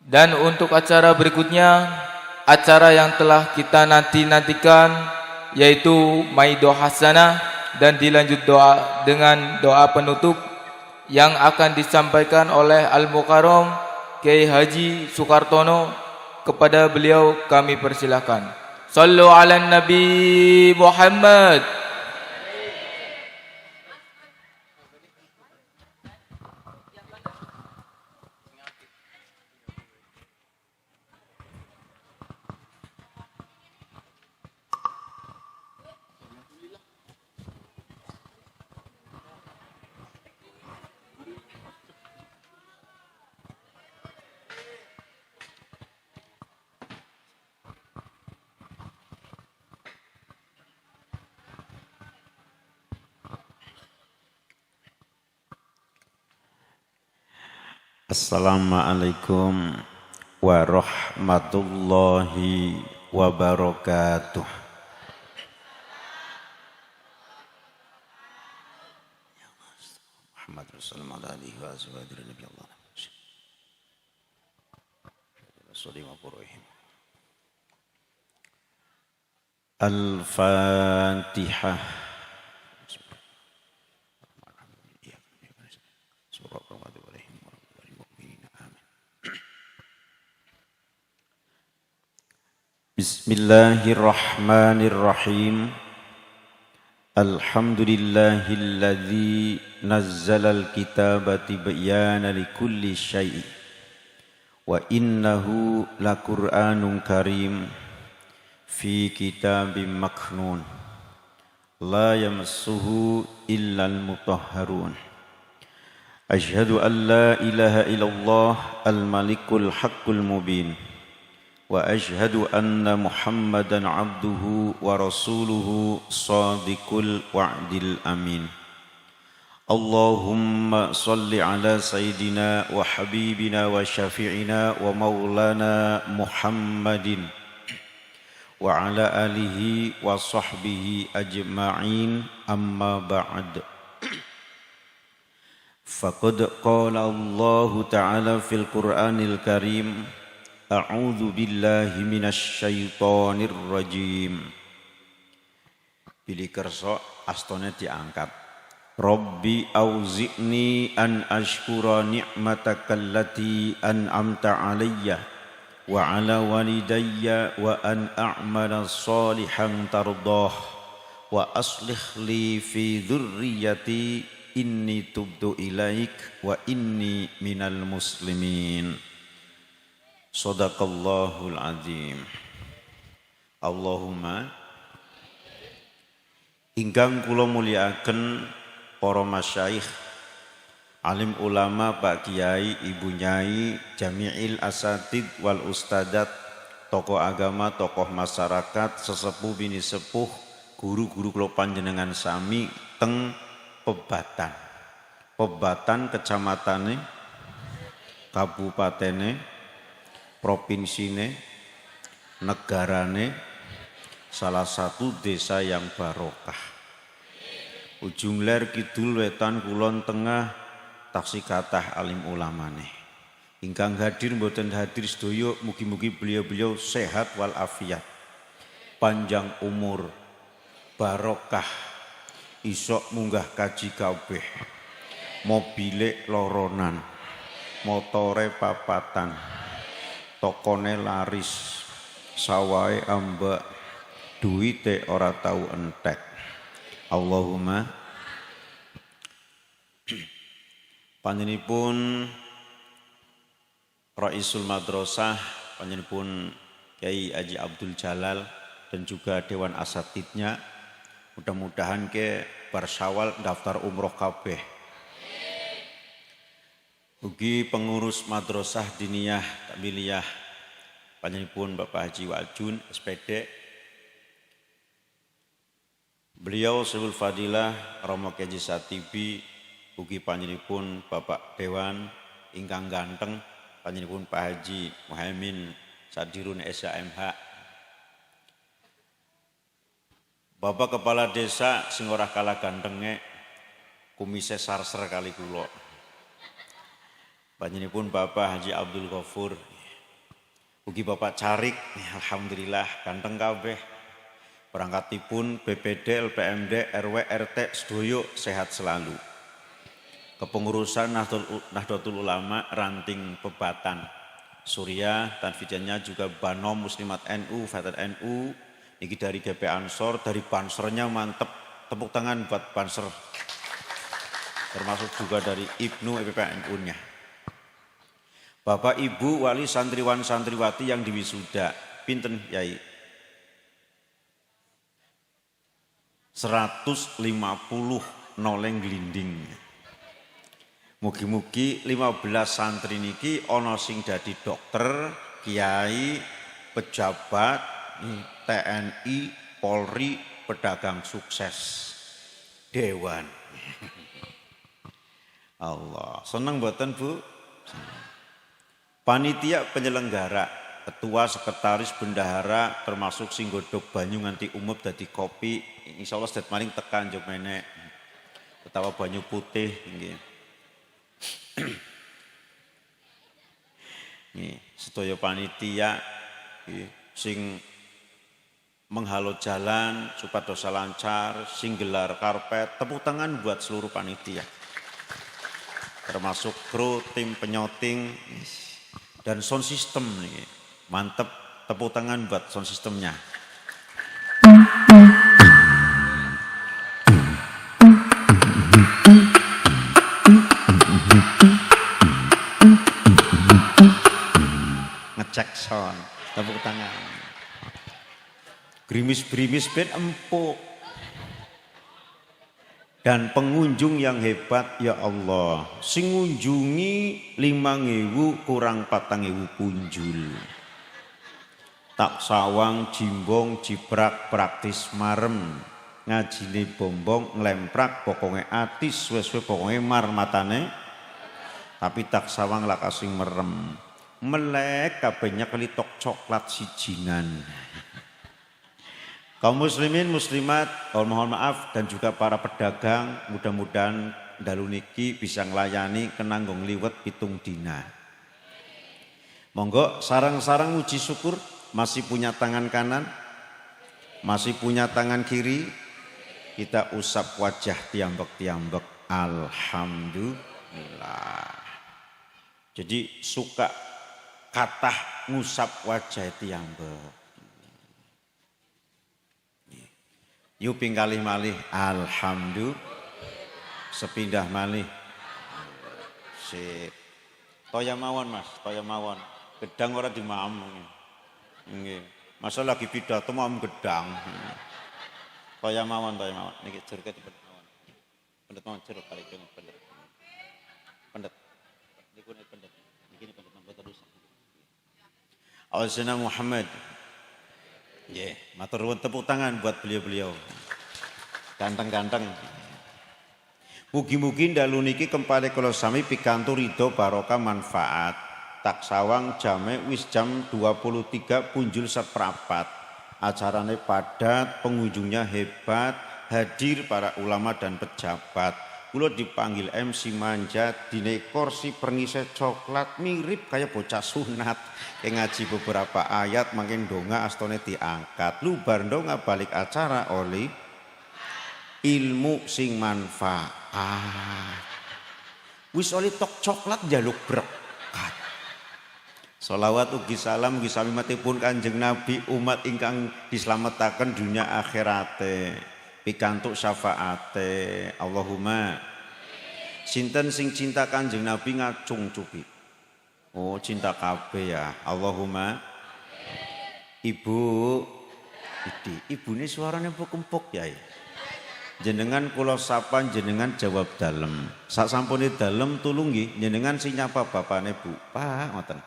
Dan untuk acara berikutnya, acara yang telah kita nantikan, yaitu Maido Hasanah, dan dilanjut doa dengan doa penutup yang akan disampaikan oleh Al-Mukarram Kiai Haji Sukartono. Kepada beliau kami persilakan. Sallu ala Nabi Muhammad. Assalamualaikum warahmatullahi wabarakatuh. Muhammad Rasulullah alaihi wa sallam Nabi Allah. Al-Fatihah. Bismillahirrahmanirrahim. Alhamdulillahilladzi nazzalal kitaba tibyana likulli syai' wa innahu laqur'anun karim fi kitabim maknun la yamassuhu illal mutahharun. Asyhadu an la ilaha illallah al-malikul haqqul mubin. Wa ashhadu anna Muhammadan abduhu wa rasuluhu sadiqul wa'dil amin. Allahumma salli ala sayyidina wa habibina wa syafi'ina wa maulana Muhammadin wa ala alihi wa sahbihi ajma'in, amma ba'd. Faqad qala Allah ta'ala fil Qur'anil Karim, A'udzu billahi minasy syaithanir rajim. Pilih kersa astone diangkat. Rabbi auzi'ni an ashkura ni'mataka allati an'amta 'alayya wa 'ala walidayya wa an a'mala shalihan tardah wa aslih li fi dzurriyyati inni tubtu ilaik wa inni minal muslimin. Shadaqallahul azim. Allahumma ingkang kula mulyakaken para masyayikh, alim ulama, Pak Kiai, Ibu Nyai, jami'il asatid wal ustadat, tokoh agama, tokoh masyarakat, sesepuh bini sepuh, guru-guru kula panjenengan sami teng Pebatan. Pebatan kecamatane, kabupatene, provinsine, negarane, salah satu desa yang barokah. Ujung ler kidul wetan kulon tengah taksih kathah alim ulamane. Ingkang hadir mboten hadir sedaya, mugi-mugi beliau-beliau sehat wal afiat, panjang umur, barokah, isok munggah kaji kabeh, mobile loronan, motore papatan, tokone laris, sawahe ambak, duwite ora tau entek. Allahumma. Panjenenganipun Raisul Madrasah, panjenenganipun Kiai Haji Abdul Jalal dan juga Dewan Asatidnya, mudah-mudahan ke bar Syawal daftar umroh kabeh. Ugi pengurus Madrasah Diniyah Takmiliyah, panjenenganipun Bapak Haji Waljun SPD, beliau Syaikhul Fadilah Romo Kiai Satibi, ugi panjenenganipun Bapak Dewan ingkang ganteng, panjenenganipun Pak Haji Muhaimin Sadirun SHMH, Bapak Kepala Desa sing ora kalah gantenge, kumise sarser kali kula, panjenenganipun Bapak Haji Abdul Ghafur, Ugi Bapak Carik, alhamdulillah ganteng kabeh. Perangkatipun BPD, LPMD, RW, RT, sedoyo sehat selalu. Kepengurusan Nahdlatul Ulama ranting Pebatan, Surya, tanfijannya juga Banom Muslimat NU, Fatat NU, ini dari GP Ansor, dari Bansernya mantep, tepuk tangan buat Banser. Termasuk juga dari Ibnu EPPNU-nya. Bapak Ibu wali santriwan santriwati yang diwisuda, pinten Yai? 150 noleng glinding. Mugi-mugi 15 santri niki ana sing dadi dokter, kiai, pejabat, TNI, Polri, pedagang sukses, dewan. Allah, seneng mboten Bu? Panitia penyelenggara, ketua, sekretaris, bendahara, termasuk sing godhog banyu nganti umup dadi kopi, insyaallah sedhet maring tekan njog menek. Utawa banyu putih nggih. Nih, sedaya panitia sing menghalau jalan supados lancar, sing gelar karpet, tepuk tangan buat seluruh panitia. Termasuk kru, tim penyoting, dan sound system nih, mantep, tepuk tangan buat sound systemnya. Ngecek sound, tepuk tangan. Grimis-grimis ben empuk. Dan pengunjung yang hebat ya Allah, sing ngunjungi 5.000 kurang 4.000 punjul. Tak sawang, jimbong, jibrak, praktis marem, ngajine bombong, nglemprak, pokoknya atis, suwe-suwe pokoknya mar matane, tapi tak sawang laka sing merem, melek kabehnya kelitok coklat sijinan. Kaum muslimin, muslimat, mohon maaf, dan juga para pedagang, mudah-mudahan dalu niki bisa nglayani kenanggung liwet pitung dina. Monggo sarang-sarang uji syukur, masih punya tangan kanan, masih punya tangan kiri, kita usap wajah tiambek-tiambek, alhamdulillah. Jadi suka katah ngusap wajah tiambek. Yuping kalih malih, alhamdulillah. Sepindah malih. Sip. Toya mawon Mas, toya mawon. Gedang ora dimaem. Nggih. Masa lagi pidato mau gedang. Toya mawon, toya mawon. Niki jerket mawon. Pendet mawon jeruk kali kene pendet. Pendet. Niku pendet. Niki pendet mboten rusak. Awasana Muhammad. Yeah, matur nuwun tepuk tangan buat beliau-beliau. Ganteng-ganteng. Mugi-mugi dalu niki kempale kula sami pikantuk ridho barokah manfaat. Tak sawang jame wis jam 23 punjul seprapat. Acarane padat, pengunjungnya hebat, hadir para ulama dan pejabat. Kula dipanggil MC manja, dine kursi perngisai coklat mirip kayak bocah sunat. Ngaji beberapa ayat makin donga astone diangkat. Lubar donga balik acara oleh ilmu sing manfaat. Wis oleh tok coklat jaluk berkat. Sholawat ugi salam ugi samimatipun Kanjeng Nabi umat ingkang dislametaken dunia akhirate. Pikantuk syafaate. Allahumma. Sinten sing cinta Kanjeng Nabi ngacung cupi. Oh cinta kabeh ya. Allahumma. Ibu. Ibune suarane empuk-empuk ya. Jenengan kula sapa jenengan jawab dalem. Sak sampune dalem tulung nggih jenengan sing nyapa bapane Bu. Pak ngoten.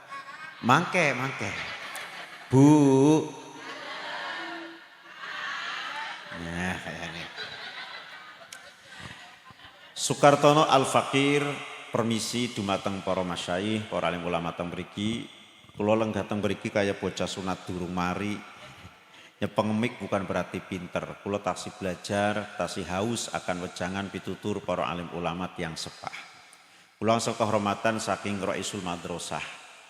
Mangke. Bu. Nah, kayaknya. Sukartono Al-Fakir, permisi dumateng para masyayikh, para alim ulama teng mriki. Kula lenggah teng mriki kaya bocah sunat durung mari. Nyepengemik bukan berarti pinter. Kula taksih belajar, taksih haus akan wejangan pitutur para alim ulama yang sepah. Kula angsa kehormatan saking Raisul Madrasah.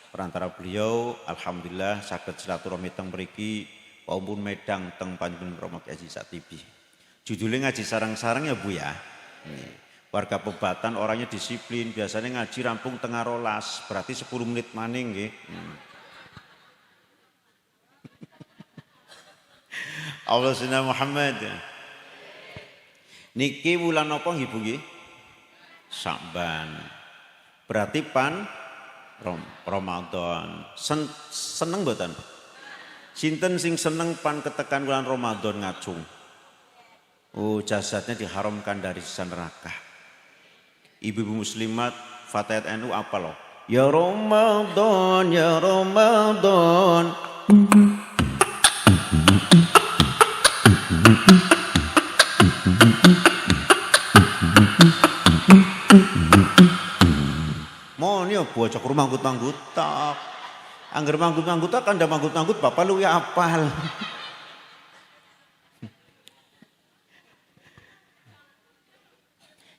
perantara beliau alhamdulillah saged silaturahmi teng mriki paumpun medang teng panjenengan Romo Kiai Haji Satibi. Judulnya ngaji sarang-sarang ya Bu ya. Warga Pebatan orangnya disiplin, biasanya ngaji rampung tengah rolas, berarti 10 menit maning nggih. Allah Sayyidina Muhammad. Niki wulan apa nggih Bu nggih? Sya'ban. Berarti Ramadan. Seneng mboten? Sinten sing seneng pan ketekan bulan Ramadan ngacung? Oh, jasadnya diharamkan dari siksa neraka. Ibu-ibu muslimat Fatihat NU apa loh? Ya Ramadan, ya Ramadan. Mohon ya bocok rumah manggut-manggut tak. Angger manggut-manggut tak kanda manggut-manggut bapak lu ya apal.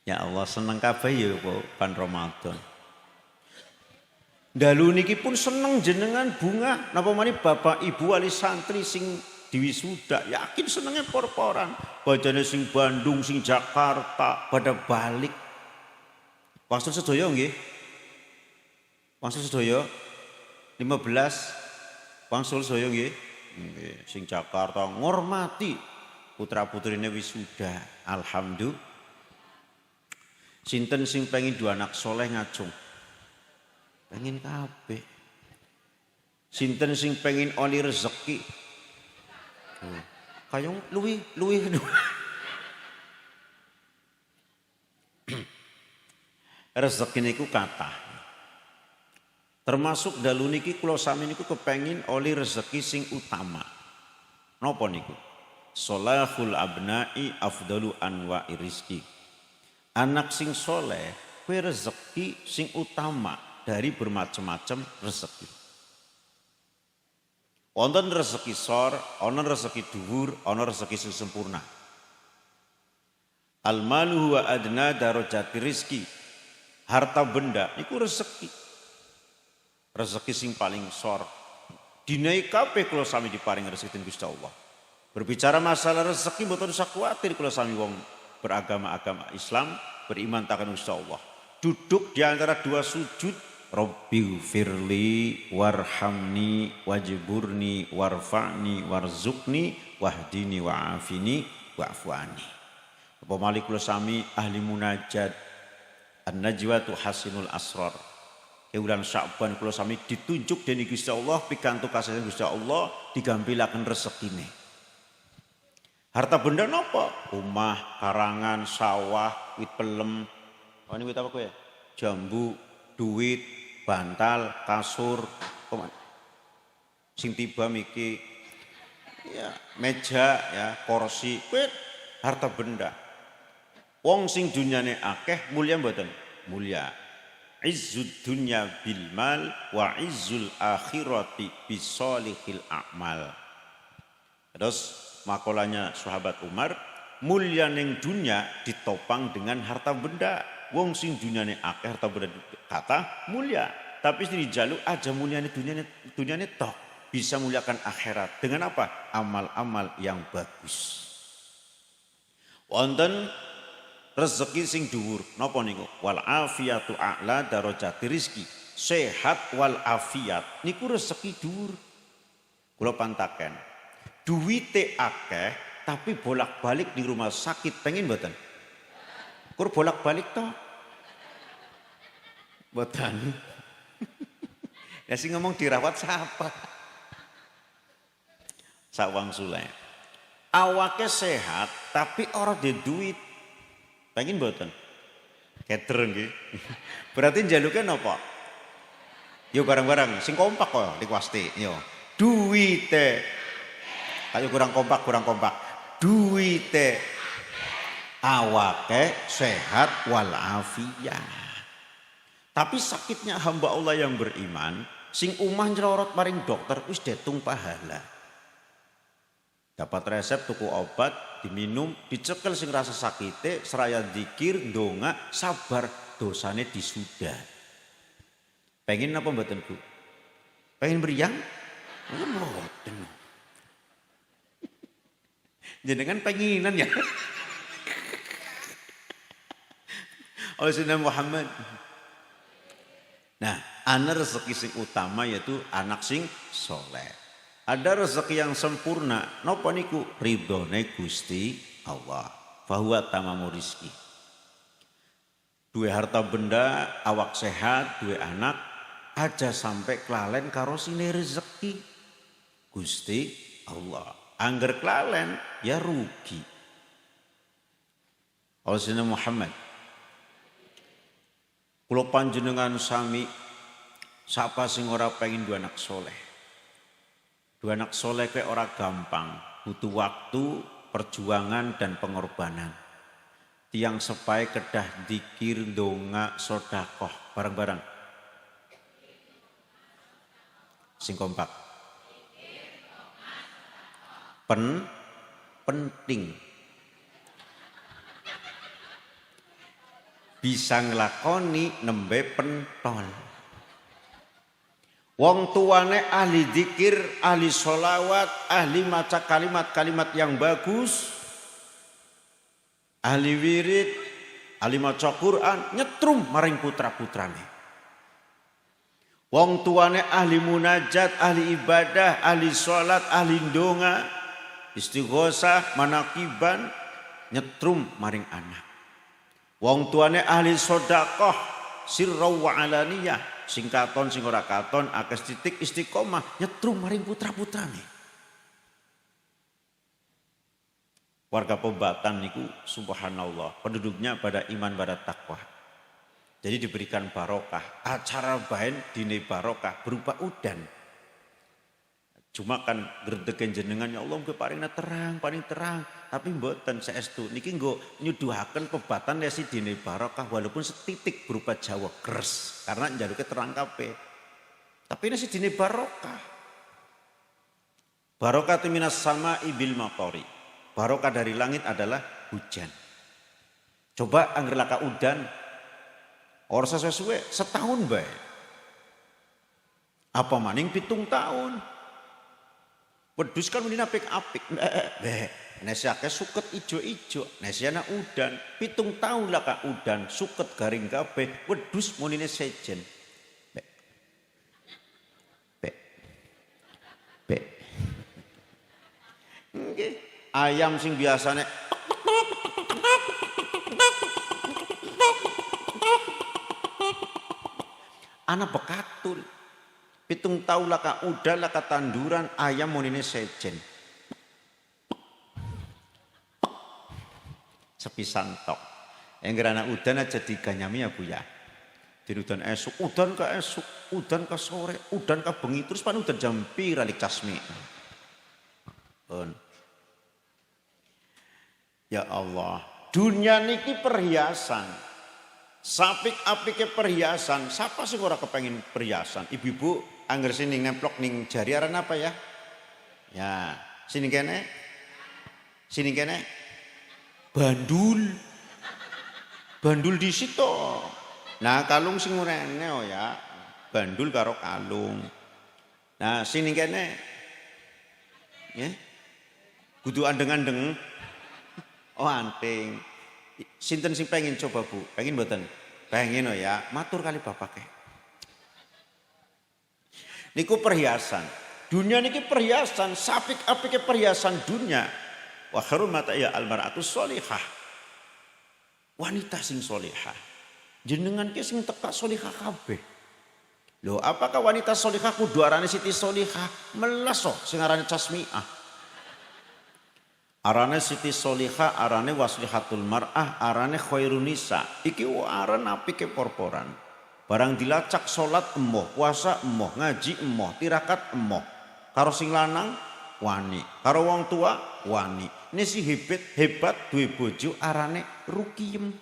Ya Allah seneng kabeh ya pan Ramadan. Dalu niki pun seneng jenengan bunga. Napa mani bapak ibu wali santri sing diwisuda yakin senengnya por-poran. Bajane sing Bandung, sing Jakarta pada balik. Wangsul sedaya nggih. Wangsul sedaya 15 wangsul sedaya nggih. Nggih, sing Jakarta ngormati putra-putrine wisuda. Alhamdulillah. Sinten sing pengen dua anak soleh ngacung? Pengen kabeh. Sinten sing pengen oli rezeki? Kayong luwih. Rezeki niku kathah. Termasuk dalu niki kula sami niku kepengin oli rezeki sing utama. Napa niku? Sholahul abna'i afdalu anwa'i rizki. Anak sing soleh, kue rezeki sing utama dari bermacam-macam rezeki. Wonten rezeki sor, ana rezeki dhuwur, ana rezeki sing sempurna. Al-malu huwa adna darajati rizki. Harta benda niku rezeki. Rezeki sing paling sor. Dinai kabeh kula sami diparing rezeki Gusti Allah. Berbicara masalah rezeki mboten usah kuwatir kula sami wong beragama Islam, beriman takkan Gusti Allah. Duduk di antara dua sujud, Rabbighfirli warhamni wajburni warfa'ni warzukni wahdini wa'afini wa'fuani. Apa malik kula sami ahli munajat, an-najwatu hasinul asrar. Bulan Sya'ban kula sami ditunjuk dening Gusti Allah, pikantuk kasih Gusti Allah digambilaken rezekine. Harta benda napa? Omah, karangan, sawah, wit pelem. Oh ini wit apa kowe? Jambu, duit, bantal, kasur. Sing tiba miki ya, meja ya, kursi, wit harta benda. Wong sing dunyane akeh mulya mboten? Mulya. Izzud dunya bil mal wa izzul akhirati bisolihil a'mal. Terus makolanya sahabat Umar, mulia ning dunia ditopang dengan harta benda. Wong sing dunyane akeh harta benda kata mulia, tapi sing dijaluk aja muliane dunyane tok. Bisa muliakan akhirat dengan apa? Amal-amal yang bagus. Wonten rezeki sing dhuwur napa niku? Wal afiyatu a'la darajati rizki. Sehat wal afiat niku rezeki dhuwur. Kula pantaken. Duwite akeh tapi bolak-balik di rumah sakit pengen mboten? Kur bolak-balik toh? Mboten. Ya sing ngomong dirawat siapa? Sawang sule. Awake sehat tapi ora di duit. Pengen mboten? Keter nggih. Berarti njaluke napa? Yo bareng-bareng sing kompak kok dikuasti yo. Duwite ayo kurang kompak. Duwite awake sehat walafiat. Tapi sakitnya hamba Allah yang beriman, sing umah nyelorot maring dokter wis detung pahala. Dapat resep tuku obat, diminum, dicekel sing rasa sakite, seraya zikir, ndonga, sabar, dosane disudah. Pengen apa mboten Bu? Pengen beriang? Mboten. Jenengan penginan ya. Oleh Sayyidina Muhammad. Nah, ana rezeki sing utama yaitu anak sing soleh. Ada rezeki yang sempurna. Napa niku? Ridhone Gusti Allah. Fahuwa tamamu rizki. Duwe harta benda, awak sehat, duwe anak, aja sampai kelalen karo sine rezeki Gusti Allah. Angger kelalen ya rugi. Allah Sayyidina Muhammad. Kula panjenengan sami sapa sing ora pengen dua anak soleh. Dua anak soleh kayak ora gampang, butuh waktu, perjuangan dan pengorbanan. Tiang sepai kedah dikir, donga, sodakoh, bareng-bareng. Sing kompak. Penting. Bisa ngelakoni nembe pentol. Wong tuane ahli zikir, ahli sholawat, ahli maca kalimat-kalimat yang bagus, ahli wirid, ahli maca Quran, nyetrum maring putra-putrane. Wong tuane ahli munajat, ahli ibadah, ahli sholat, ahli ndonga, istighosah, manakiban, nyetrum maring anak. Wong tuane ahli sodakoh, sirra wa alaniyah, sing katon sing ora katon, akeh titik istiqomah, nyetrum maring putra-putrane. Warga Pembatan niku subhanallah, penduduknya pada iman pada takwa. Jadi diberikan barokah, acara bahen dine barokah berupa udan. Cuma kan gerdeken jenengan ya Allah paling terang, tapi mboten saestu niki nggo nyuduhaken Pembatan lesi dine barokah walaupun setitik berupa Jawa gres karena njaluke terang kabeh. Tapi lesi dine barokah. Barokah minas sama'i bil maqari. Barokah dari langit adalah hujan. Coba angger laka udan ora sesuai setahun bae. Apa maning 7 tahun. Wedhus kan muni apik-apik. Nesiake suket ijo-ijo, nesiana udan. 7 tahun lah kak udan, suket garing kabeh, wedhus munine sejen. Bek. Nggih, ayam sing biasane ana bekatul. 7 tahun laka udah laka tanduran ayam monine sejen. Sepisan tok. Yang gerana udan aja diganyami ya Bu ya. Jadi udan esuk, udan ke esuk, udan ke sore, udan ke bengi terus pan udan jam pira lik casmi. Ya Allah, dunia niki perhiasan. Sapik-apike perhiasan, siapa sih ora kepengin perhiasan? Ibu-ibu angger sini ngemplok ning jari aran apa ya? Ya, sini kene. Sini kene. Bandul. Bandul di situ. Nah, kalung sing ngurene oh ya. Bandul karo kalung. Nah, sini kene. Ya. Kudu andeng-andeng. Oh, anting. Sinten sing pengen coba Bu? Pengen mboten? Pengen oh ya, matur kali bapake. Niku perhiasan. Dunia niki perhiasan, sapik-apike perhiasan dunia. Wa khairul mata'a al-mar'atu sholihah. Wanita sing sholihah. Jenengan ki sing teka sholihah kabeh. Loh, apakah wanita sholihah kudu arane Siti Sholihah? Melas kok sing arane Casmiah. Arane Siti Sholihah, arane waslihatul mar'ah, arane khairun nisa. Iki aran apike porporan. Barang dilacak salat emoh, puasa emoh, ngaji emoh, tirakat emoh. Karo sing lanang wani, karo wong tua wani. Ini si hebat duwe bojo arane Rukiyem.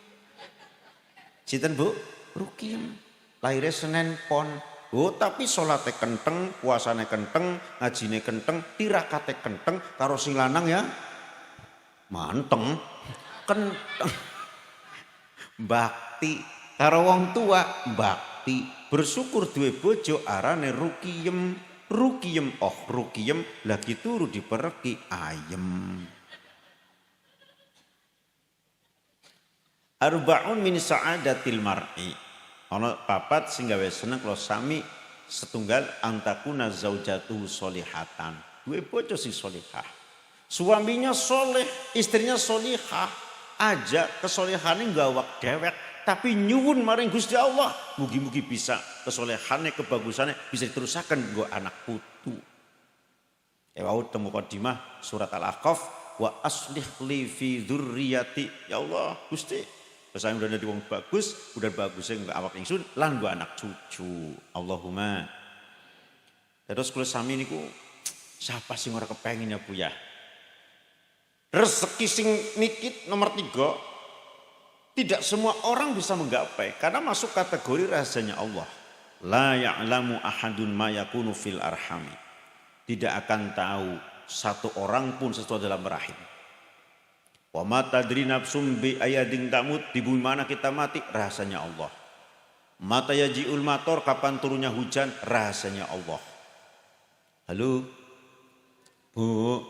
Sinten Bu? Rukiyem. Lahirnya Senin Pon. Oh, tapi salate kenteng, puasane kenteng, ngajine kenteng, tirakate kenteng, karo sing lanang ya manteng, kenteng, bakti, karo wong tua bakti. pati. Bersyukur duwe bojo arane rukiyem. Rukiyem lagi turu dipereki ayem. Arba'un min sa'adatil mar'i. Ana papat sing gawe seneng kula sami setunggal antakuna zaujatu solihatan. Duwe bojo sing solihah. Suaminya soleh, istrinya solihah. Ajak kesolehane gawak dewek. Tapi nyuwun maring Gusti Allah. Mugi-mugi bisa kesolehane, kebagusannya bisa diterusakan nggo anak putu. Wau temu mukadimah surat Al-Ahqaf. Wa aslih li fi dzurriyyati. Ya Allah Gusti. Saya udah jadi wong bagus, udah bagusnya nggak awak ingsun, lan gua anak cucu. Allahumma. Terus kalau sami niku siapa sih orang kepengen ya Bu ya? Rezeki sing nikit nomor 3, tidak semua orang bisa menggapai karena masuk kategori rahasianya Allah. La ya'lamu ahadun ma yakunu fil arhami. Tidak akan tahu satu orang pun sesuatu dalam rahim. Wa ma tadri nafsum bi ayadin tamut, di bumi mana kita mati rahasianya Allah. Mata yajiul mator, kapan turunnya hujan rahasianya Allah. Halo Bu,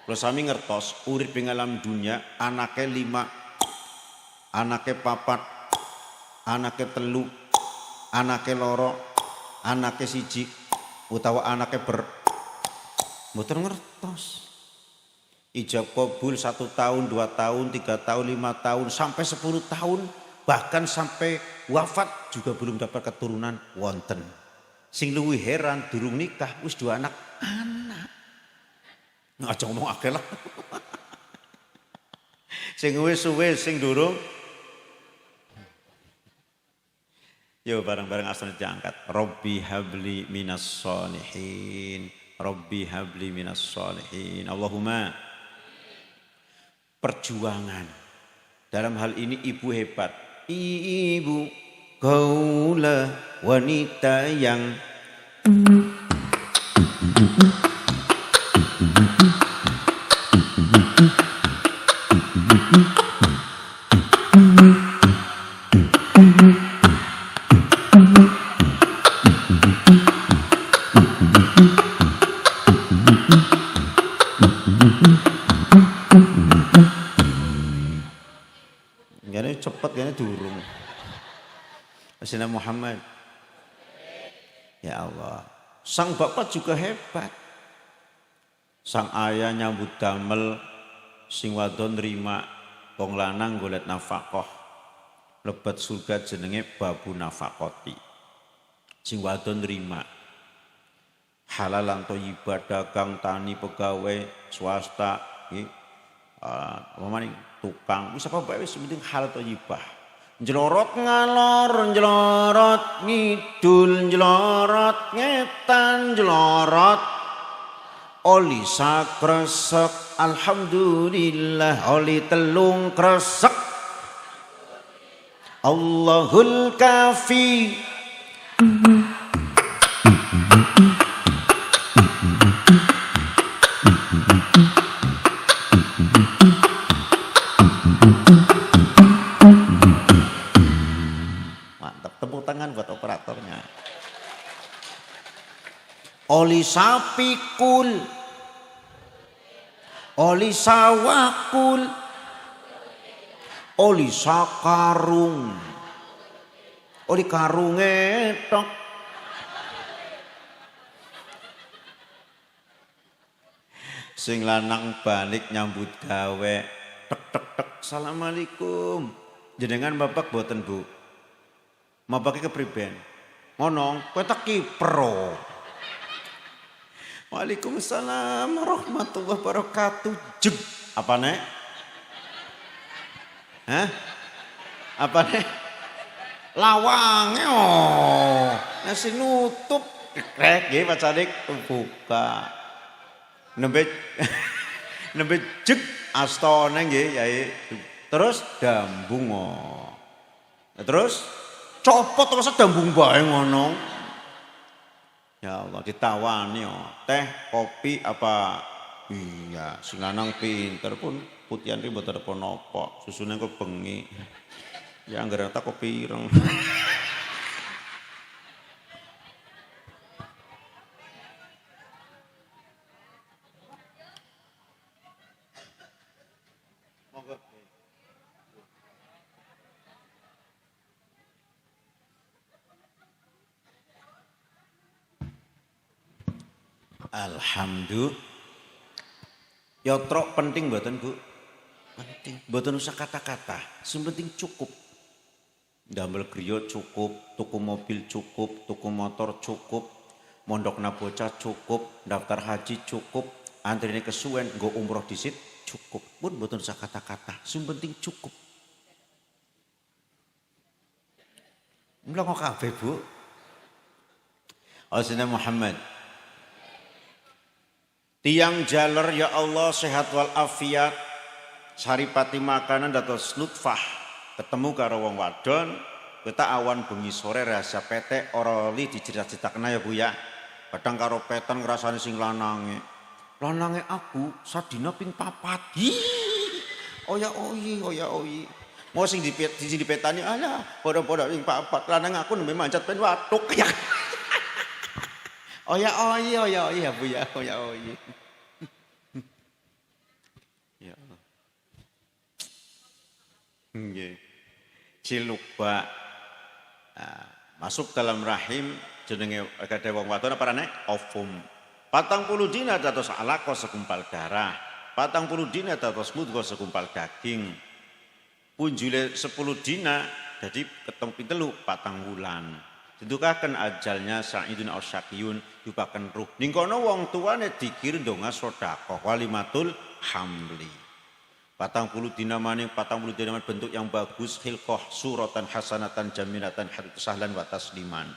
kalau sami ngertos urip ing alam dunia anake 5, anake 4, anake 3, anake 2, anake 1 utawa anake mboten ngertos. Ijab kabul 1 tahun, 2 tahun, 3 tahun, 5 tahun, sampai 10 tahun, bahkan sampai wafat juga belum dapat keturunan wonten. Sing luwih heran durung nikah wis 2 anak. Aja ngomong akeh lah. Sing wis suwe sing durung. Yo bareng-bareng asal diangkat. Rabbi habli minas sholihin. Rabbi habli minas sholihin. Allahumma. Perjuangan. Dalam hal ini ibu hebat. Ibu kaulah wanita yang cepet kayaknya durung. Sayyidina Muhammad. Ya Allah. Sang bapak juga hebat. Sang ayah nyambut damel, sing wadon nrima wong lanang golek nafkah. Lebet surga jenenge babu nafakoti. Sing wadon nrima. Halal lan thayyibah, dagang, tani, pegawai, swasta, nggih. Tukang, wis apa bae wis penting hal thayyibah. Njlorot ngalor, njlorot ngidul, njlorot ngetan, njlorot oli sakresek, alhamdulillah oli telung kresek. Allahul kafi. Tepuk tangan buat operatornya. Oli sapikul, oli sawakul, oli sakarung, oli karung etok. Sing lanang balik nyambut gawe, tek tek tek, assalamualaikum. Jenengan bapak boten Bu? Mau pakai kepriben, ngonong, kowe teki pro. Waalaikumsalam warahmatullahi wabarakatuh. Jeg, apa nek? Hah? Apa nek? Lawangnya oh, nasi nutup, krek, gih Pak Sadik, buka. Nembe, nembe jeg, astone gih, yai. Terus dambung oh, terus. Copot terus dambung bae ngono. Ya Allah ditawani yo. Teh, kopi apa? Iya, sing lanang pinter pun putihan iki mboten apa-apa. Susune kok bengi. Ya anggere tak kopi ireng. Alhamdulillah. Yotrok penting mboten Bu? Penting. Mboten usah kata-kata, sing penting cukup. Ndamel griya cukup, tuku mobil cukup, tuku motor cukup, mondokna bocah cukup, daftar haji cukup, antrine kesuwen nggo umroh disit cukup. Pun mboten usah kata-kata, sing penting cukup. Mula kok kabeh Bu. Asna Muhammad. Tiang jaler ya Allah sehat wal afiat, saripati makanan dados nutfah, ketemu karo wong wadon, kita awan bengi sore rahasia petek ora li dicerita-critakna ya Bu ya. Kadang karo petan ngrasani sing lanange. Lanange aku sadina ping 4. Oya oyi. Mau sing dipetani alah padha-padha ping 4. Lanang aku nembe manjat pen watuk ya. Oya oyi ya Bu ya, oya oyi. Ya Allah. Nggih. Ciluk Pak. Masuk dalam rahim jenenge gade wong wadon apa rene? Ovum. 40 dina dados alaqah segumpal darah. 40 dina dados mudghah segumpal daging. Punjule 10 dina jadi ketong pitelu 4 wulan. Ditukaken ajalnya Sa'idun Asyakiyun yupaken ruh. Ning kono wong tuane dikir ndonga sedekah walimatul hamli. 40 dina maning 40 dina bentuk yang bagus khilqah suratan hasanatan jaminatan sahlan wa tasliman.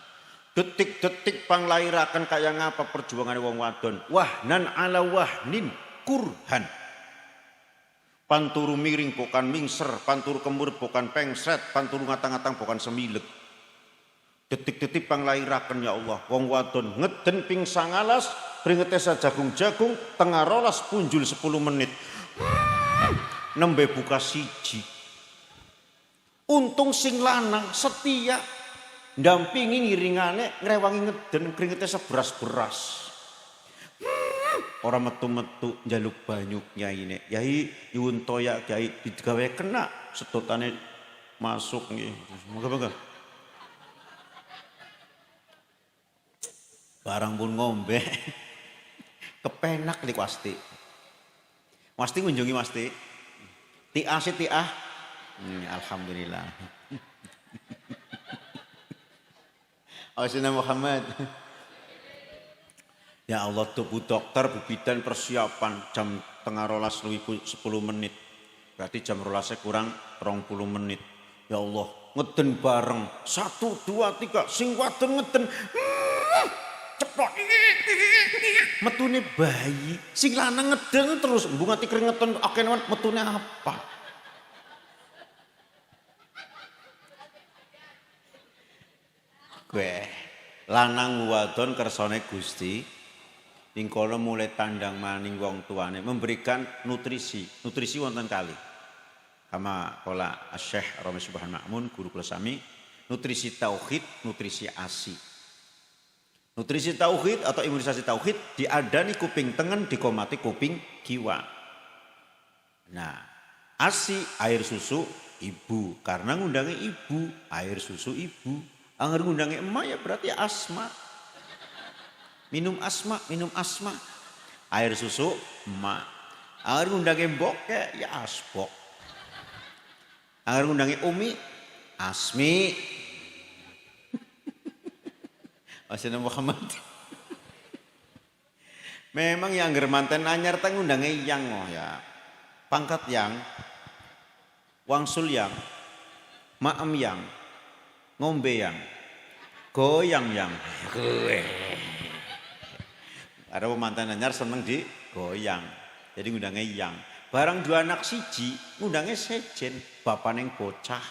Detik-detik panglairaken kaya ngapa perjuangane wong wadon. Wahnan ala wahnin kurhan. Panturu miring bukan mingser, panturu kemur bukan pengsret, panturu ngatang-ngatang bukan semilek. Detik-detik panglairaken ya Allah, wong wadon ngeden ping 19, bringetesa jagung-jagung, tengah rolas punjul 10 menit. Nembe buka siji. Untung sing lanang setia ndampingi ngiringane ngrewangi ngeden keringetesa beras-beras. Ora metu-metu njaluk banyu nyaine. Yai nyuwun toya Kyai digawe kena sedotane masuk nggih. Moga-moga. Barang pun ngombe kepenak lik Wasti. Wasti ngunjungi Wasti. Tiah si tiah. Alhamdulillah. Asna Muhammad. Ya Allah tubuh dokter bidan persiapan jam tengah rolas luwih 10 menit. Berarti jam rolasnya kurang 20 menit. Ya Allah ngeden bareng 1 2 3 sing wadon ngeden. Ceplok metune bayi sing lanang ngeden terus mbungati keringetan akenan metune apa gue lanang wadon kersane Gusti ning kono mulai tandang maning wong tuane memberikan nutrisi wonten kali kama kala Syekh Rami Subhan Ma'mun guru kula sami nutrisi tauhid nutrisi asi. Nutrisi tauhid atau imunisasi tauhid diadani kuping tengen dikomati kuping kiwa. Nah, asi air susu ibu karena ngundangi ibu air susu ibu. Angger ngundangi emak ya berarti asma. Minum asma. Air susu emak. Angger ngundangi mbok ya asbok. Angger ngundangi umi asmi. Asna Muhammad. Memang yang germanten anyar teng undange yang oh ya. Pangkat yang, wangsul yang, maem yang, ngombe yang, goyang yang. Ada pemantan anyar seneng di goyang. Jadi ngundange yang. Barang 2 anak siji ngundange sejen bapaning bocah.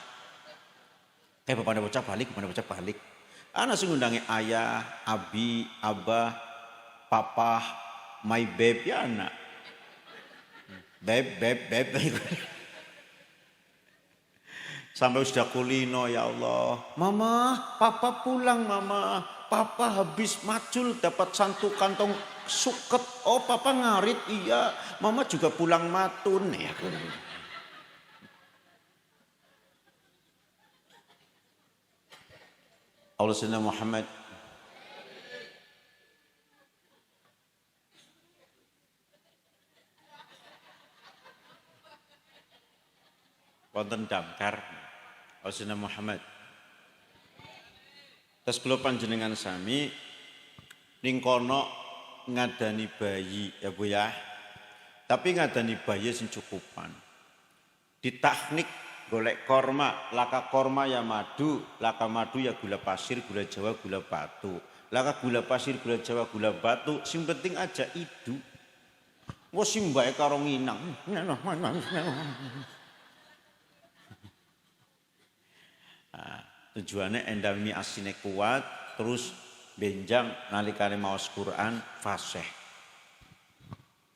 Bapane bocah balik. Ana sing ngundangi ayah, abi, abah, papa, my babe ya anak. Beb. Sampai sudah kulino ya Allah. Mama, papa pulang mama. Papa habis macul dapat 1 kantong suket. Oh papa ngarit iya. Mama juga pulang matun ya. Allah Muhammad wonten damkar Sayyidina Muhammad. Terus kula panjenengan sami ning kono ngadani bayi ya Bu ya. Tapi ngadani bayi sing cukupan. Di teknik golek korma, laka korma ya madu, laka madu ya gula pasir, gula jawa, gula batu. Laka gula pasir, gula jawa, gula batu, sing penting aja idu. Wes simbae karo nginang. Nah, tujuannya endami asine kuat, terus benjang nalikane maos Quran fasih.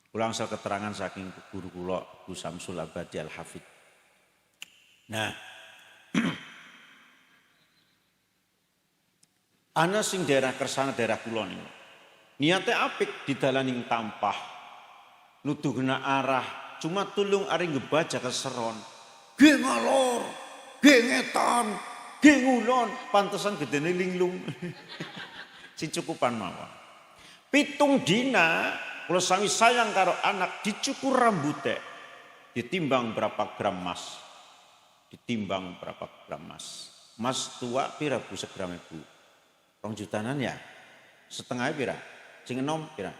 Kula angsal keterangan saking guru kula Gus Samsul Abadi Al-Hafidz. Nah, ana sing daerah kersane daerah kula niku. Niate apik didalaning tampah. Nuduhna arah, cuma tulung ari ngebaca keseron. Ge ngalor, ge ngetan, ge ngulon, pantesan gedene linglung. Si cukupan mawon. 7 dina kula sami sayang karo anak dicukur rambute. Ditimbang berapa gram emas. Ditimbang berapa gram emas. Emas tua pira Bu segram Bu? 2 jutanan ya. Setengah pira? Sing enom pira?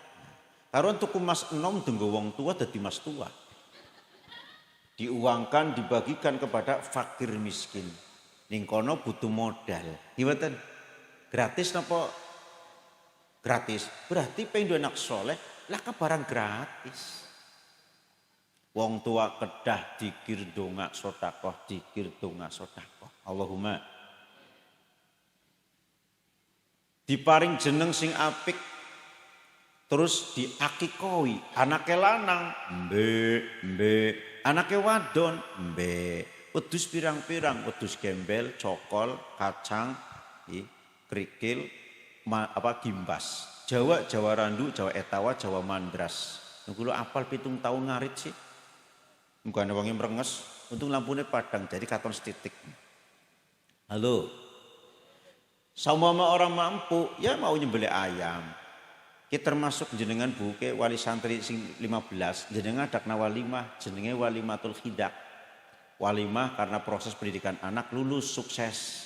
Karuan tuku emas enom denggo wong tua dadi emas tua. Diuangkan dibagikan kepada fakir miskin. Ning kono butuh modal. Gimana? Gratis napa? Gratis. Berarti pengen anak soleh, laka barang gratis. Wong tua kedah dikir donga sodakoh, dikir donga sodakoh. Allahumma. Diparing jeneng sing apik, terus diakikoi. Anake lanang, mbe. Anake wadon, mbe. Wedhus pirang-pirang, wedhus gembel, cokol, kacang, krikil, gimbas. Jawa, Jawa randu, Jawa etawa, Jawa mandras. Nunggu lo apal 7 tahun ngarit sih. Bukan wangi merenges, untung lampunya padang, jadi katon setitik. Halo, sama orang mampu, ya mau nyembelih ayam. Kita termasuk jenengan buke wali santri sing 15, jenengan adakna walimah, jenenge walimatul khidak. Walimah karena proses pendidikan anak lulus sukses.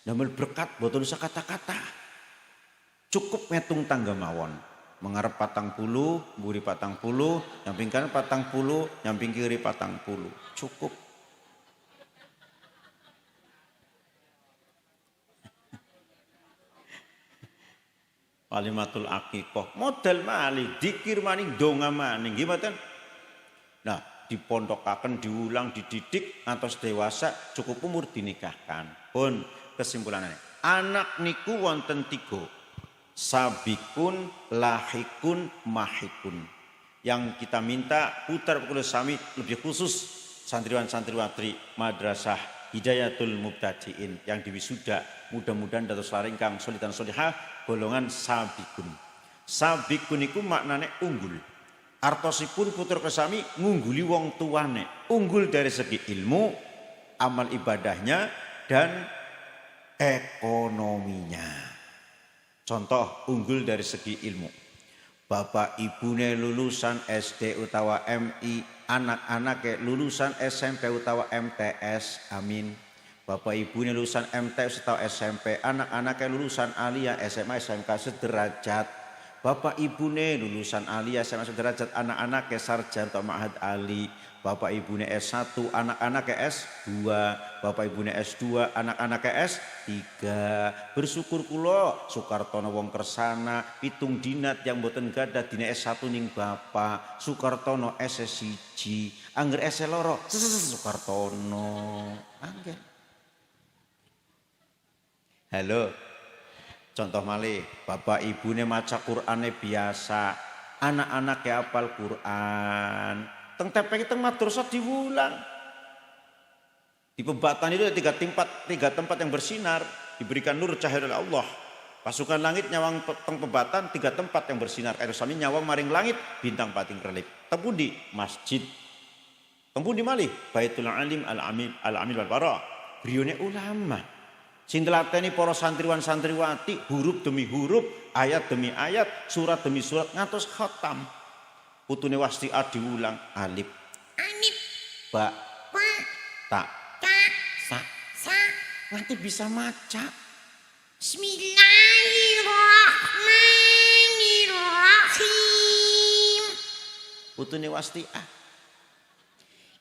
Damel berkat boten usah kata-kata. Cukup ngitung tangga mawon. Mengarep 40, mburi 40, nyamping kanan 40, nyamping kiri 40. Cukup. Walimatul akikoh, modal malih, dikir maning, donga maning, gimana? Nah, dipondokaken, diulang, dididik, antos dewasa, cukup umur dinikahkan. Pun kesimpulannya, anak niku wonten 3. Sabikun, lahikun, mahikun. Yang kita minta putar pukul sami lebih khusus santriwan-santriwatri madrasah Hidayatul Mubtadiin yang diwisuda, mudah-mudahan dados laringkang solidan solihah golongan sabikun. Sabikun iku maknane unggul. Artosipun putra kesami ngungguli wong tuane. Unggul dari segi ilmu, amal ibadahnya dan ekonominya. Contoh unggul dari segi ilmu. Bapak ibune lulusan SD utawa MI, anak-anake lulusan SMP utawa MTS, amin. Bapak ibune lulusan MTS utawa SMP, anak-anake lulusan Aliyah, SMA, SMK sederajat. Bapak ibune lulusan Aliyah, SMA sederajat, anak-anake sarjana atau Ma'had Ali. Bapak ibune S1, anak-anake S2, bapak ibune S2, anak-anake S3. Bersyukur kula Sukartono wong kersana, 7 dinat yang boten gadah dina S1 ning bapak. Sukartono S1, angger S loro, Sukartono. Angger. Halo. Contoh malih, bapak ibune maca Qur'ane biasa, anak-anake hafal Qur'an. Teng tepek teng madrasah diulang. Di pembatan itu ada 3 tempat yang bersinar, diberikan nur cahaya oleh Allah. Pasukan langit nyawang teng pembatan 3 tempat yang bersinar. Air sami nyawang maring langit bintang pating relip. Tempundi masjid. Tempundi malih Baitul Alim Al-Amin wal Bara. Griyone ulama. Sing telateni para santriwan santriwati huruf demi huruf, ayat demi ayat, surat demi surat ngantos khatam. Putune wasti diulang alif, ba, Tak. Tak. Sa. Sa. Nanti bisa maca. Bismillahirrahmanirrahim. Putune Wastiah.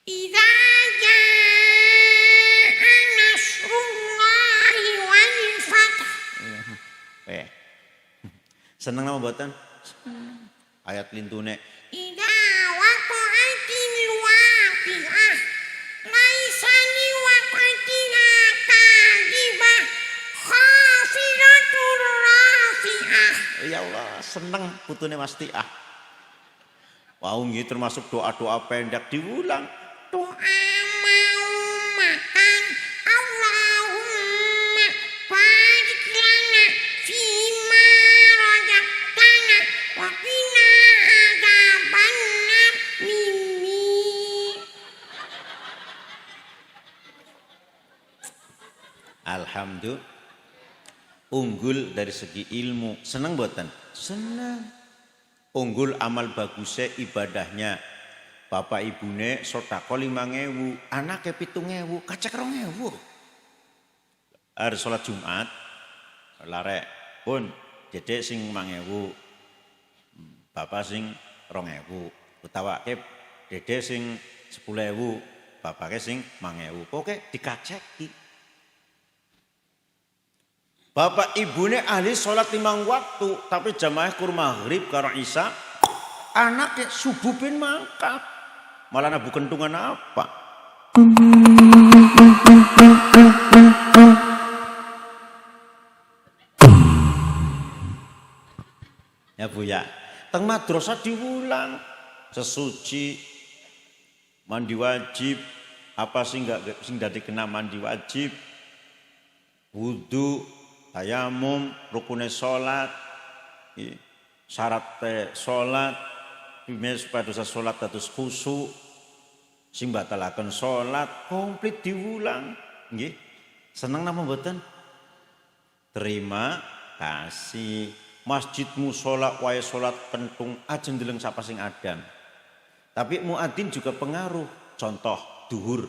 Idza jaa nasrullahi wal fath. Seneng nama mboten? Ayat lintune. Idza waqa'atil waqi'ah laisa liwaqatiha kadhibah khafiratur rafi'ah. Ya Allah, seneng putune Wastiah. Wau nggih termasuk doa-doa pendek diulang. Doa mau makan Allahumma barik lana fima razaqtana wa qina adzabannar mimi. Alhamdulillah. Unggul dari segi ilmu. Seneng mboten? Seneng. Unggul amal bagusnya ibadahnya. Bapak ibune sodako 5.000, anaknya 7.000, kacek 2.000. Hari sholat Jumat, larek pun dedek sing 5.000, bapak sing 2.000. Utawa ke dedek sing 10.000, bapaknya sing 5.000. Oke, dikaceki. Bapak ibune ahli sholat 5 waktu, tapi jamaah kur maghrib karo isya, anaknya subuh pin mangkat. Malah nabu kentungan apa? Ya Bu ya, teng madrasah diulang sesuci, mandi wajib, apa sih enggak sing dadi kena mandi wajib, wudu, tayamum, rukune salat, syarat salat, supaya dosa salat dados khusyuk, sing batalaken salat komplit diulang. Nggih. Seneng napa mboten? Terima kasih. Masjid mushola wae salat kentung ajeng ndeleng sapa sing adan. Tapi muadzin juga pengaruh. Contoh duhur.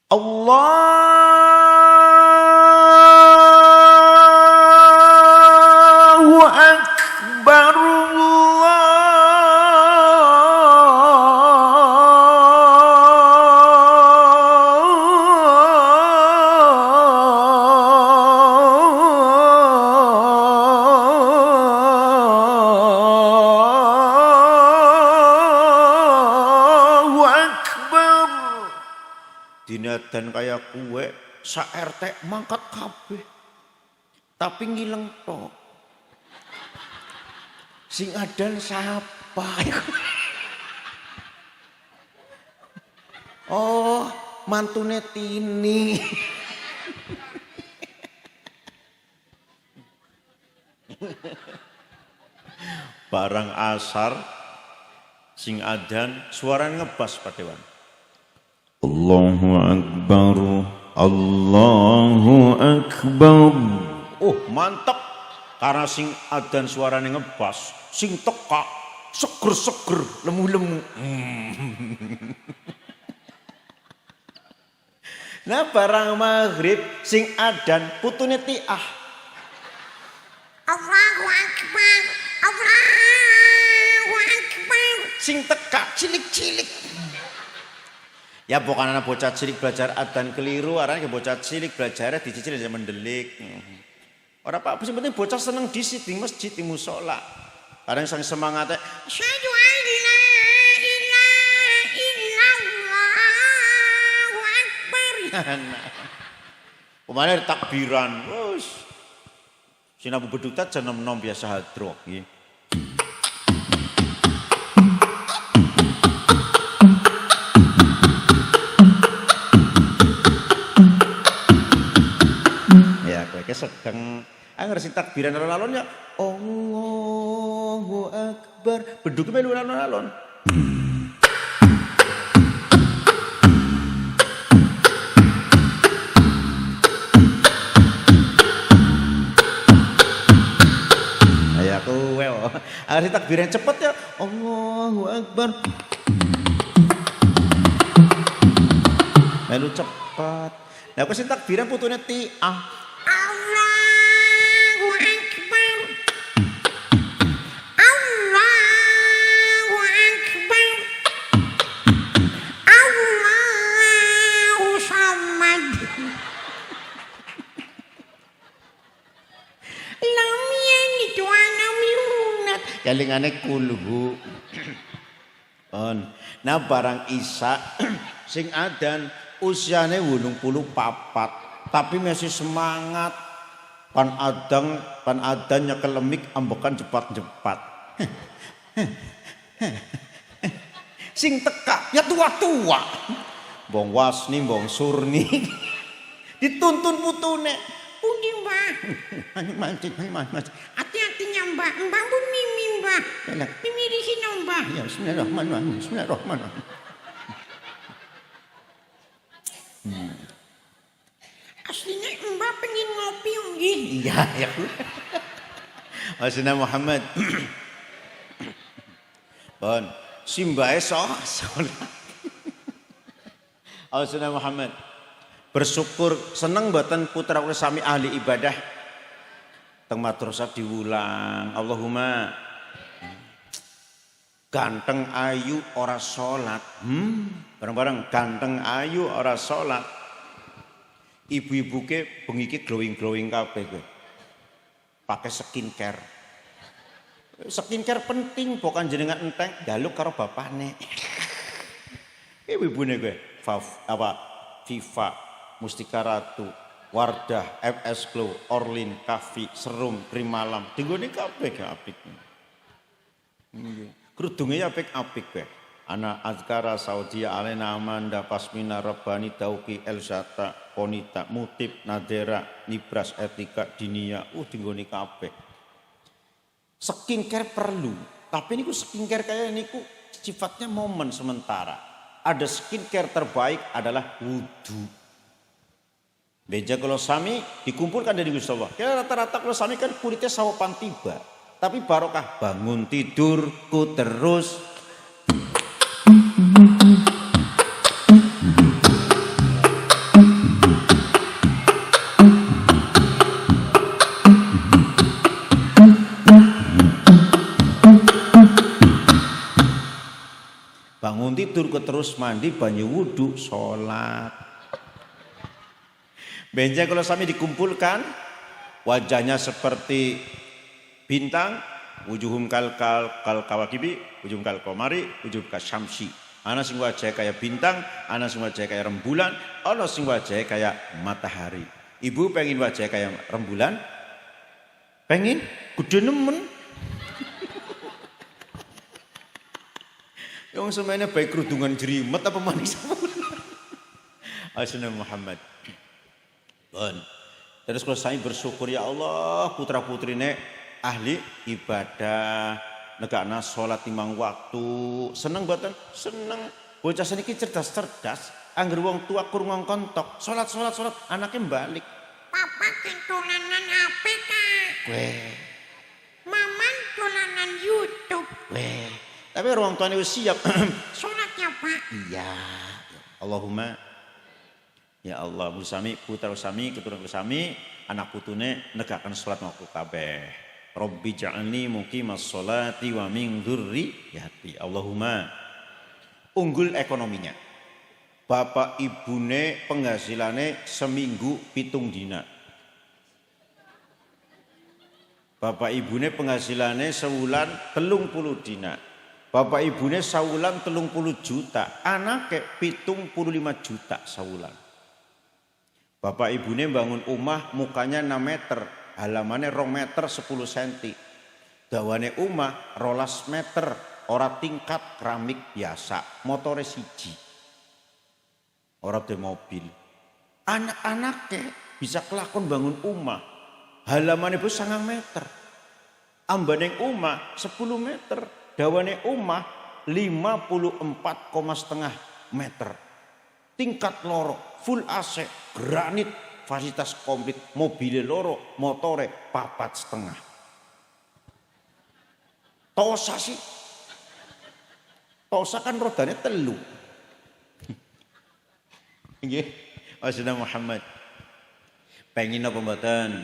Allahu Akbar. Dan kayak kue sa RT mangkat kabeh tapi ngileng tok sing adan siapa? Oh mantune Tini. Barang asar sing adan suaranya ngebas Pak Dewan. Allahu Akbar, Allahu Akbar. Oh mantap, karena sing adan suaranya ngebas, sing teka, seger-seger, lemu-lemu. Nah barang maghrib, sing adan putune tiah. Allahu Akbar, Allahu Akbar. Sing teka, cilik-cilik. Ya bukan anak bocah cilik belajar adzan keliru, arane bocah cilik belajarnya dicicil aja mendelik. Ora apa sing penting bocah seneng disit di masjid di mushola. Kadang sang semangatnya Asyhadu an la ilaha illallah Allahu Akbar. Kemarin takbiran, wus. Sinabu bedutat jeneng nom biasa hadroh nggih. Sedang anger si takbiran alon-alon ya Allahu Akbar beduk melu alon-alon. Ayo kowe anger si takbiran cepet ya Allahu Akbar. melu cepet. Lah kok sing takbiran putune Tiah. Allahu Akbar. Allahu Akbar. Allahu Samad. Lam yalid wa lam yulad. Kelingane kulhu. Nah barang Isa sing adan usiane 84 tapi masih semangat pan adan nyekel lemik ambekan cepat-cepat. Sing teka ya tua-tua. Bong Wasni, Bong Surni dituntun putune. Pundi Mbah? Hati-hati Mbah. Mbah pun mimi Mbah. Mimi di sini Mbah. Ya bismillahirrahmanirrahim. Bismillahirrahmanirrahim. Aslinya Mbah pengen ngopi nggih. Iya ya. Asna Muhammad. Bon, simbae salat. Asna Muhammad. Bersyukur seneng mboten putra kula sami ahli ibadah teng madrasah diulang. Allahumma ganteng ayu ora salat. Bareng-bareng ganteng ayu ora salat. Ibu-ibu ke bengi iki glowing-glowing kabeh kowe. Pakai skincare. Skincare penting bukan jenengan enteng njaluk karo bapakne. Ibu-ibune kowe Viva, Mustika Ratu, Wardah, FS Glow, Orlin, Kafi, Serum, Primalam. Dinggone kabeh apik. Nggih. Kerudunge apik-apik kowe. Ana Azkara Saudia Alena Amanda Pasmina Rabbani Dauki Elzata Konita Mutib Nadera Nibras Etika Dinia dinggone kabeh. Skincare perlu, tapi niku skincare kayak niku sifatnya momen sementara. Ada skincare terbaik adalah wudu. Beja kalau sami dikumpulkan dari Gusti Allah. Kira rata-rata kalau sami kan kulitnya sawapan tiba. Tapi barokah bangun tidurku terus. Bangun tidur terus mandi banyu wudu sholat. Benja kalau sami dikumpulkan wajahnya seperti bintang, wujuhum kal kawakibi, wujuhum kal komari, wujuhum kal syamsi. Ana sing wajah kayak bintang, ana sing wajah kayak rembulan, ana sing wajah kayak matahari. Ibu pengen wajah kayak rembulan? Pengen? Gede nemen. Yang semuanya baik kerudungan jerimet apa manis. Asna Muhammad. Bon. Terus kalau saya bersyukur ya Allah putra putrine ahli ibadah negakna sholat timang waktu seneng boten seneng bocah saniki cerdas angger wong tua krungu kontok sholat anaknya balik. Papa dolanan HP Kak. Weh. Mama dolanan YouTube. Weh. Tapi orang tuanya wis siap. Sholatnya Pak. Iya. Allahumma ya Allah musami putra usami keturunan usami anak putune negakkan sholat waktu kabeh. Rabbi ja'alni muqimas sholati wa min dzurriyyati. Allahumma unggul ekonominya. Bapak ibune penghasilane seminggu 7 dina. Bapak ibune penghasilane sewulan 30 dina. Bapak ibune sawulan 30 juta, anake 75 juta sawulan. Bapak ibune bangun omah mukanya 6 meter, halamannya 2 meter 10 cm. Dawane omah 12 meter, ora tingkat keramik biasa, motore siji. Ora de mobil. Anak-anake bisa kelakon bangun omah, halamannya bos 9 meter. Ambaning omah 10 meter. Dawane omah 54,5 meter. Tingkat loro, full AC, granit, fasilitas komplit, mobil loro, motore 4,5. Tosa sih. Tosa kan rodanya telu. Nggih. Sayyidina Muhammad. Pengin apa mboten?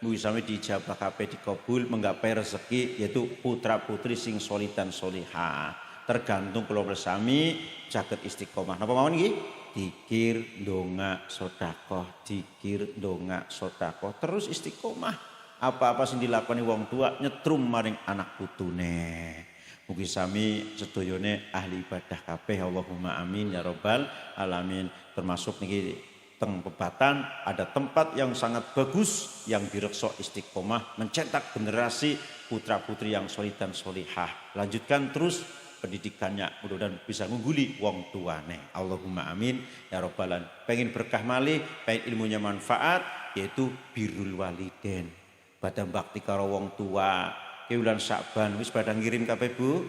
Mugi sami dijabah kabeh dikabul menggapai rezeki yaitu putra-putri sing solidan solihah. Tergantung kula bersami saged istiqomah. Napa mawon nggih? Dikir, ndonga, sedekah, dikir, ndonga, sedekah, terus istiqomah. Apa-apa sing dilakoni wong tua nyetrum maring anak putune. Mugi sami sedayane ahli ibadah kabeh Allahumma amin ya rabbal alamin. Termasuk niki teng Pebatan ada tempat yang sangat bagus yang direksa istiqomah mencetak generasi putra-putri yang solid dan solihah. Lanjutkan terus pendidikannya mudah-mudahan bisa ngungguli wong tuane. Allahumma amin ya rabbal alamin. Pengen berkah malih, pengen ilmunya manfaat yaitu birrul waliden. Badhe bakti karo wong tua. Ki bulan Sya'ban wis pada ngirim kabeh Bu?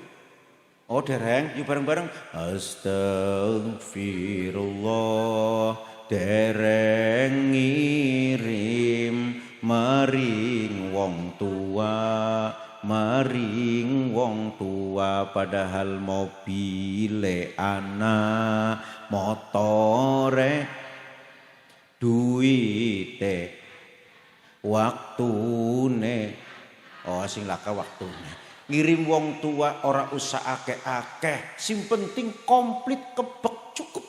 Oh dereng, yuk bareng-bareng. Astagfirullah dereng ngirim maring wong tua, maring wong tua padahal mobile ana, motore duite waktune. Oh sing laka waktune. Ngirim wong tua ora usah akeh-akeh, sing penting komplit kebek cukup.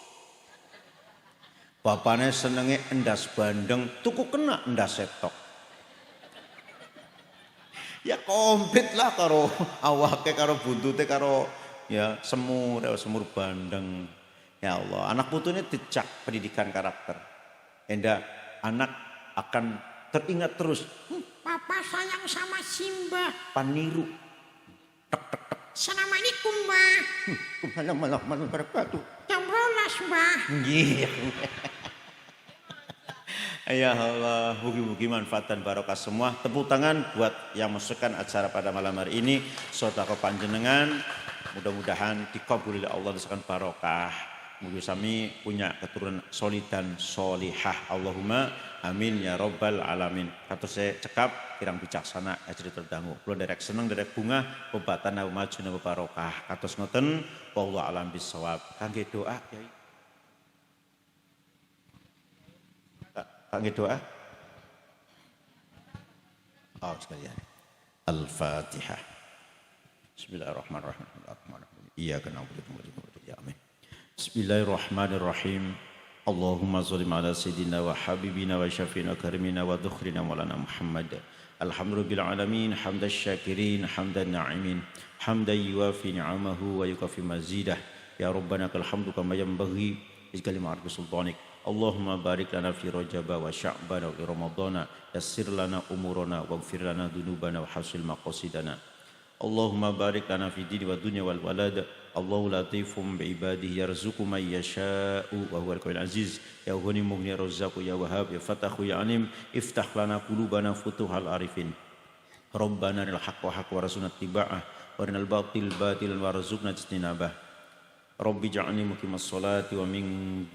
Bapaknya senenge endas bandeng, tuku kena endas setok. Ya komplit lah karo awake, karo buntute, karo ya semur bandeng. Ya Allah, anak putune dijak pendidikan karakter. Enda anak akan teringat terus. Papa sayang sama Simba. Paniru. Assalamualaikum, Mbah. Waalaikumsalam wabarakatuh. Jam 12, Mbah. Iya. Ya Allah, mugi-mugi manfaat dan barokah semua. Tepuk tangan buat yang masukkan acara pada malam hari ini. Sedekah panjenengan, mudah-mudahan dikabul oleh Allah dan barokah. Mugi sami punya keturunan solid dan solihah. Allahumma amin ya rabbal alamin. Katur saya cekap kirang bijaksana ajri terdangu. Kula derek seneng derek bunga pebatan napa maju napa barokah. Kados ngoten wallahu alam bisawab. Kangge doa Kyai. Kangge doa. Oh sekalian. Al-Fatihah. Bismillahirrahmanirrahim. Iyyaka na'budu wa iyyaka nasta'in. Amin. Bismillahirrahmanirrahim. Allahumma sholli ala sayyidina wa habibina wa syafiina karimina wa dhukhrina maulana Muhammad. Alhamdulillah alamin hamdan syakirin hamdan na'imin hamdan yuwafi ni'amahu wa yukafi mazidah. Ya Rabbana kal hamdu kama yanbaghi li kalimati sultanik. Allahumma barik lana fi Rajab wa Sya'ban wa Ramadana yassir lana umurana waghfir lana dzunubana wa hasil maqasidana. Allahumma barik lana fi dini wa dunya wal walad. Allahu latifum bi ibadihi yarzuqu man yasha'u wa huwal qawiyul aziz. Ya Ghani mughni razzaqu ya Wahhab ya Fatahu ya Alim. Iftah lana qulubana futuhal arifin. Rabbana lil haqq wa haqq wa rasulna tiba'ah wa rinal batil batilan warzuqna ijtinabah. Rabbi ja'alni muqimas salati wa min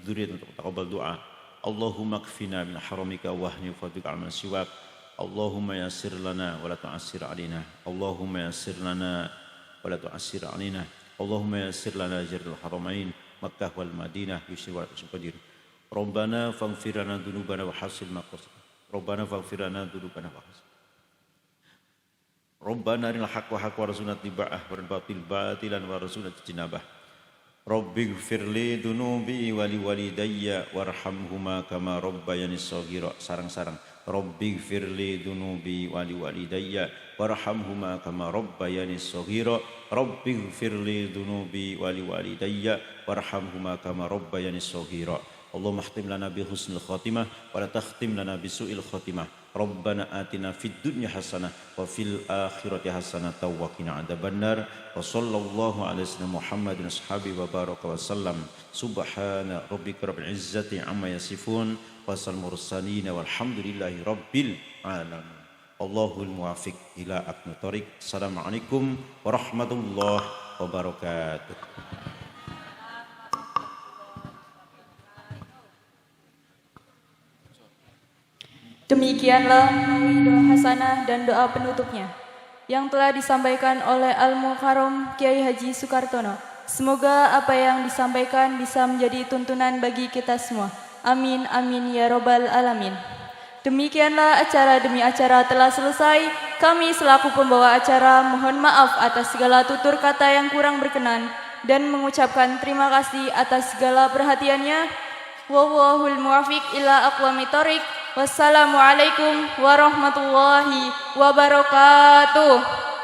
dzurriyyati taqabbal du'a. Allahumma kfina min haramika wa ahni fadlika amal siwak. Allahumma yassir lana wa la tu'assir alaina. Allahumma yassir lana wa la tu'assir alaina. Allahumma yassir lana jarul haramain Makkah wal Madinah yusri wa qadir. Rabbana faghfir lana dzunubana wa hasil maqasid. Rabbana faghfir lana dzunubana wa hasil. Rabbana arinal haqqa haqqa warzuqna ittiba'ah wal batil batilan warzuqna ijtinabah. Rabbi gfirli dunubi wali walidayya warhamhuma kama rabbayani shaghira. Sarang-sarang. Rabbi gfirli dunubi wali walidayya warhamhuma kama rabbayani shaghira. Rabbi gfirli dunubi wali walidayya warhamhuma kama rabbayani shaghira. Allahumma khtim lana bi husnil khatimah wa la takhtim lana bi su'il khatimah. Rabbana atina fid dunya hasanah wa fil akhirati hasanah wa qina adzabannar. Wa sallallahu ala sayyidina Muhammadin ashabi wa baraka wa sallam. Subhana rabbika rabbil izzati amma yasifun wa sal mursalin walhamdulillahi rabbil alamin. Allahul muwafiq ila aqwamit thoriq. Assalamualaikum warahmatullahi wabarakatuh. Demikianlah doa hasanah dan doa penutupnya yang telah disampaikan oleh Al-Mukarram Kiai Haji Sukartono. Semoga apa yang disampaikan bisa menjadi tuntunan bagi kita semua. Amin, amin, ya robbal alamin. Demikianlah acara demi acara telah selesai. Kami selaku pembawa acara mohon maaf atas segala tutur kata yang kurang berkenan dan mengucapkan terima kasih atas segala perhatiannya. Wallahul muwaffiq ila aqwamit thoriq. Wassalamualaikum warahmatullahi wabarakatuh.